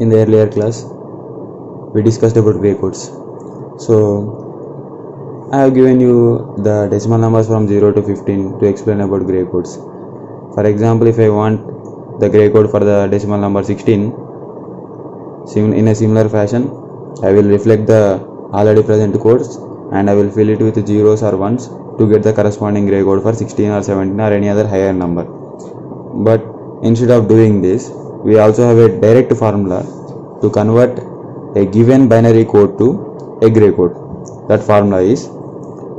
In the earlier class we discussed about gray codes. So I have given you the decimal numbers from 0 to 15 to explain about gray codes. For example, if I want the gray code for the decimal number 16, in a similar fashion I will reflect the already present codes and I will fill it with zeros or ones to get the corresponding gray code for 16 or 17 or any other higher number. But instead of doing this, we also have a direct formula to convert a given binary code to a gray code. That formula is,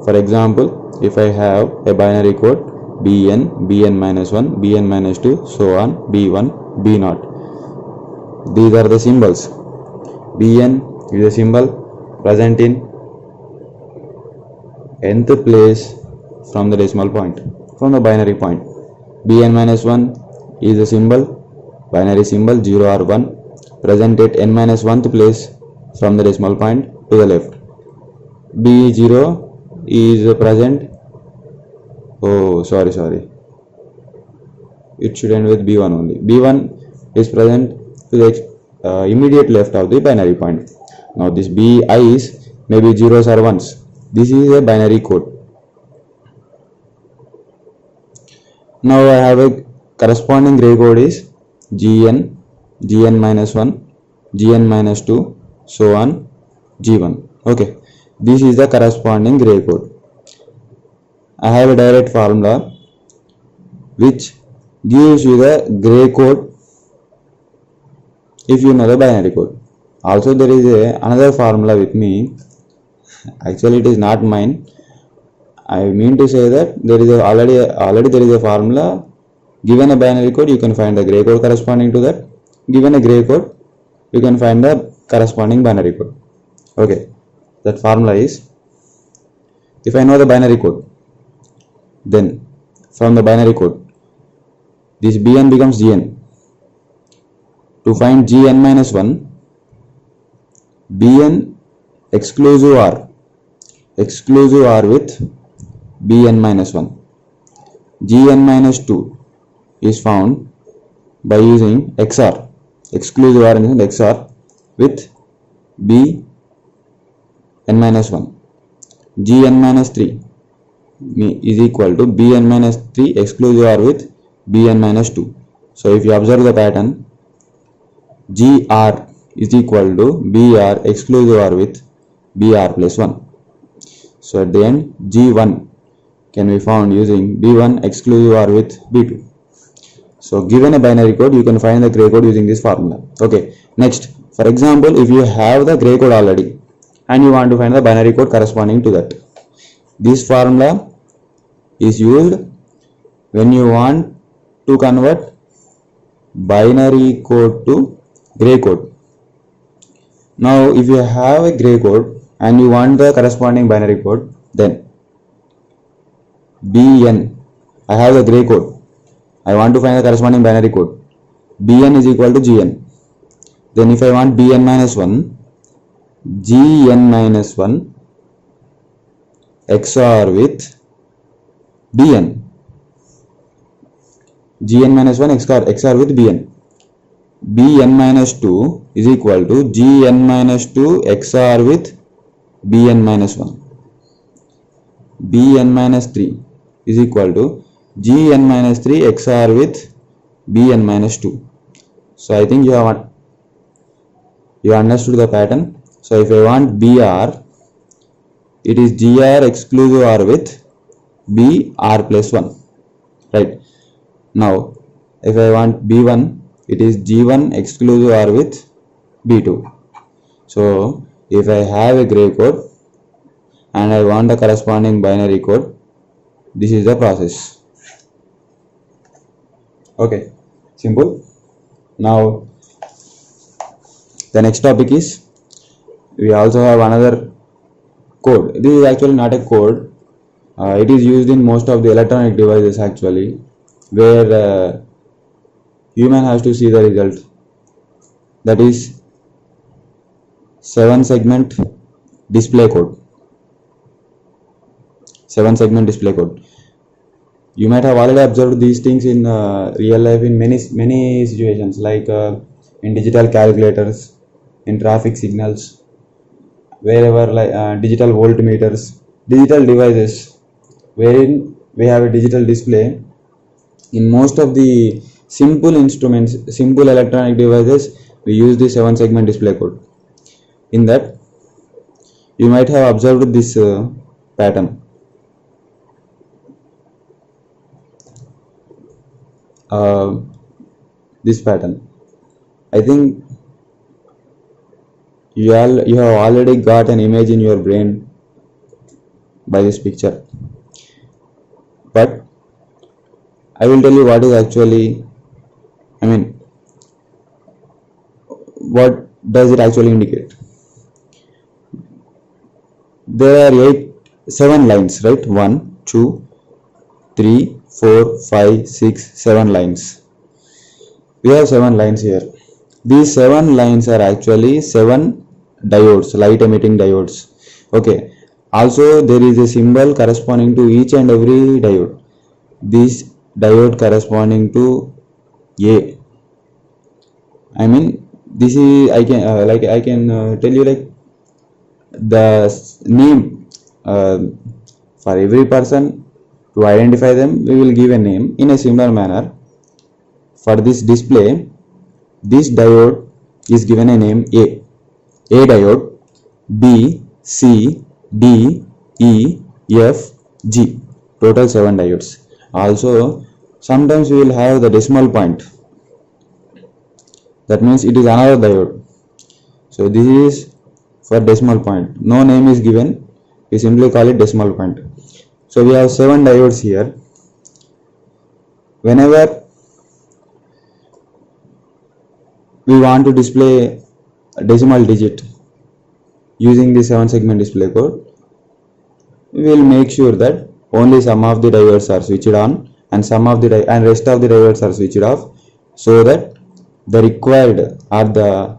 for example, if I have a binary code bn, bn-1, bn-2, so on, b1, b0. These are the symbols. bn is a symbol present in nth place from the decimal point, from the binary point. bn-1 is a symbol, binary symbol 0 or 1, present at n-1th place from the decimal point to the left. b0 is present, it should end with b1 only. b1 is present to the immediate left of the binary point. Now this bi is maybe zeros or ones. This is a binary code. Now I have a corresponding gray code is gn, gn-1, gn-2, so on, g1. Okay, this is the corresponding gray code. I have a direct formula which gives you the gray code if you know the binary code. Also there is another formula with me. Actually it is not mine. I mean to say that there is already there is a formula. Given a binary code, you can find the gray code corresponding to that. Given a gray code, you can find the corresponding binary code. Okay, that formula is, if I know the binary code, then from the binary code, this bn becomes gn. To find gn-1, bn exclusive or with bn-1. gn-2 is found by using XOR, exclusive OR in XOR with bn-1. gn-3 is equal to bn-3 exclusive OR with bn-2. So if you observe the pattern, gr is equal to br exclusive OR with br plus 1. So at the end, g1 can be found using b1 exclusive OR with b2. So given a binary code, you can find the gray code using this formula. Okay, next, for example, if you have the gray code already and you want to find the binary code corresponding to that, this formula is used when you want to convert binary code to gray code. Now if you have a gray code and you want the corresponding binary code, then bn, I have the gray code, I want to find the corresponding binary code, bn is equal to gn. Then if I want bn-1, gn-1 XOR with bn, gn-1 XOR with bn. bn-2 is equal to gn-2 XOR with bn-1. bn-3 is equal to gn-3 XOR with bn-2. So I think you understood the pattern. So if I want br, it is gr exclusive OR with br plus 1, right? Now if I want b1, it is g1 exclusive OR with b2. So if I have a gray code and I want the corresponding binary code, this is the process. Okay, simple. Now the next topic is, we also have another code. This is actually not a code. It is used in most of the electronic devices actually, where human has to see the result. That is 7-segment display code. 7-segment display code. You might have already observed these things in real life in many situations, like in digital calculators, in traffic signals, wherever like digital voltmeters, digital devices, wherein we have a digital display. In most of the simple instruments, simple electronic devices, we use the 7-segment display code. In that, you might have observed this pattern. This pattern. I think you have already got an image in your brain by this picture. But I will tell you what is actually, what does it actually indicate? There are 7 lines, right? 1, 2, 3, 4, 5, 6, 7 lines. We have 7 lines here. These 7 lines are actually 7 diodes, light emitting diodes. Okay. Also, there is a symbol corresponding to each and every diode. This diode corresponding to A. This is I can tell you like the name for every person. To identify them, we will give a name. In a similar manner, for this display, this diode is given a name A diode, B, C, D, E, F, G, total 7 diodes. Also, sometimes we will have the decimal point. That means it is another diode. So this is for decimal point. No name is given. We simply call it decimal point. So we have 7 diodes here. Whenever we want to display a decimal digit using the 7-segment display code, we will make sure that only some of the diodes are switched on and rest of the diodes are switched off, so that the required or the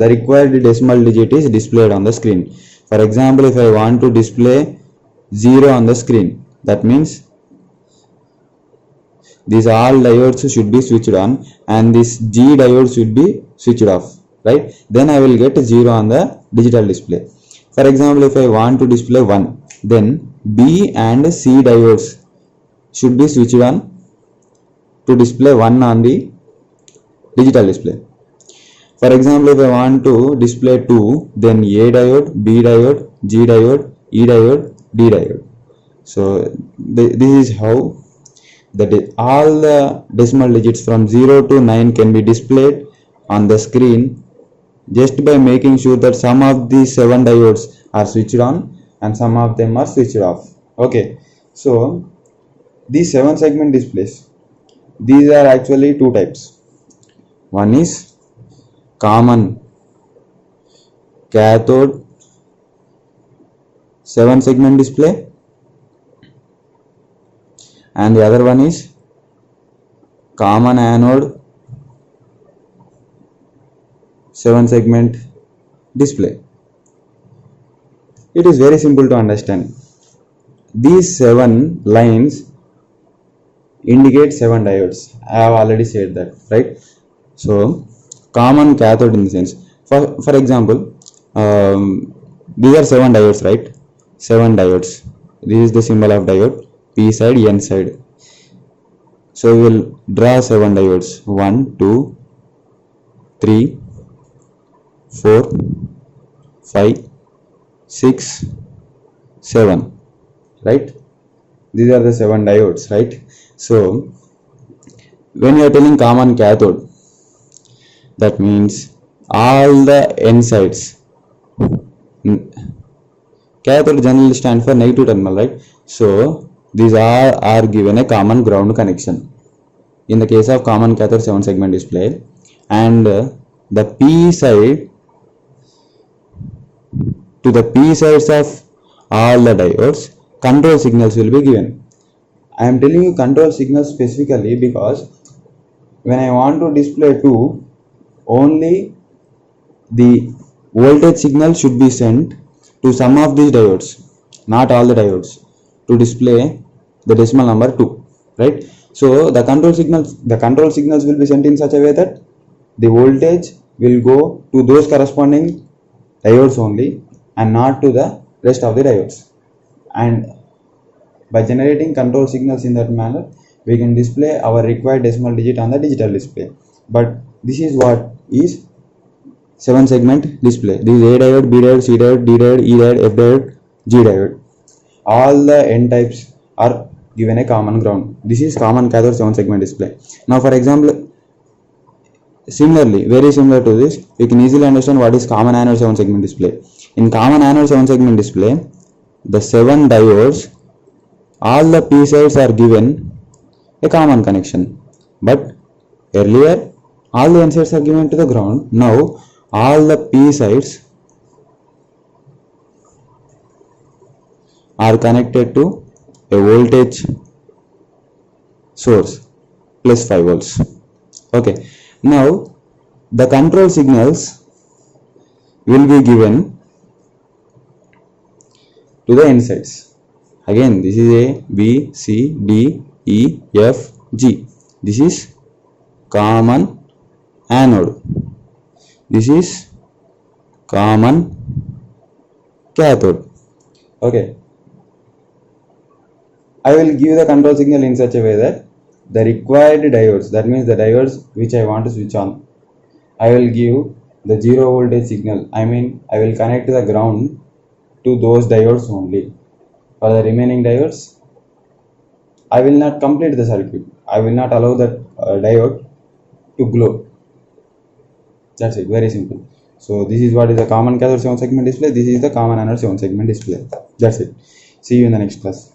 required decimal digit is displayed on the screen. For example, if I want to display 0 on the screen, that means these all diodes should be switched on and this G diode should be switched off, right? Then I will get 0 on the digital display. For example, if I want to display 1, then B and C diodes should be switched on to display 1 on the digital display. For example, if I want to display 2, then A diode, B diode, G diode, E diode, D diode. So this is how all the decimal digits from 0 to 9 can be displayed on the screen just by making sure that some of these 7 diodes are switched on and some of them are switched off. Okay, so these 7-segment displays, these are actually 2 types. One is common cathode 7-segment display and the other one is common anode 7-segment display. It is very simple to understand. These 7 lines indicate 7 diodes. I have already said that, right? So common cathode in the sense, for example, these are 7 diodes, right? 7 diodes. This is the symbol of diode, P side, N side. So we will draw 7 diodes. 1, 2, 3, 4, 5, 6, 7, right? These are the 7 diodes, right? So when you are telling common cathode, that means all the N sides. Cathode generally stand for negative terminal, right? So these are given a common ground connection in the case of common cathode 7-segment display, and the P side to the P sides of all the diodes, control signals will be given. I am telling you control signals specifically because when I want to display 2, only the voltage signal should be sent to some of these diodes, not all the diodes, to display the decimal number 2, right? So the control signals will be sent in such a way that the voltage will go to those corresponding diodes only and not to the rest of the diodes. And by generating control signals in that manner, we can display our required decimal digit on the digital display. But this is what is 7 segment display. This is A diode, B diode, C diode, D diode, E diode, F diode, G diode. All the N types are given a common ground. This is common cathode 7 segment display. Now for example, similarly, very similar to this, you can easily understand what is common anode 7 segment display. In common anode 7 segment display, the 7 diodes, all the P sides are given a common connection. But earlier, all the N sides are given to the ground. Now, all the P sides are connected to a voltage source plus 5 volts. Okay. Now, the control signals will be given to the N sides. Again, this is A, B, C, D, E, F, G. This is common anode. This is common cathode. Okay. I will give the control signal in such a way that the required diodes, that means the diodes which I want to switch on, I will give the 0 voltage signal. I will connect the ground to those diodes only. For the remaining diodes, I will not complete the circuit. I will not allow that diode to glow. That's it, very simple. So this is what is the common cathode 7 segment display. This is the common anode 7 segment display. That's it. See you in the next class.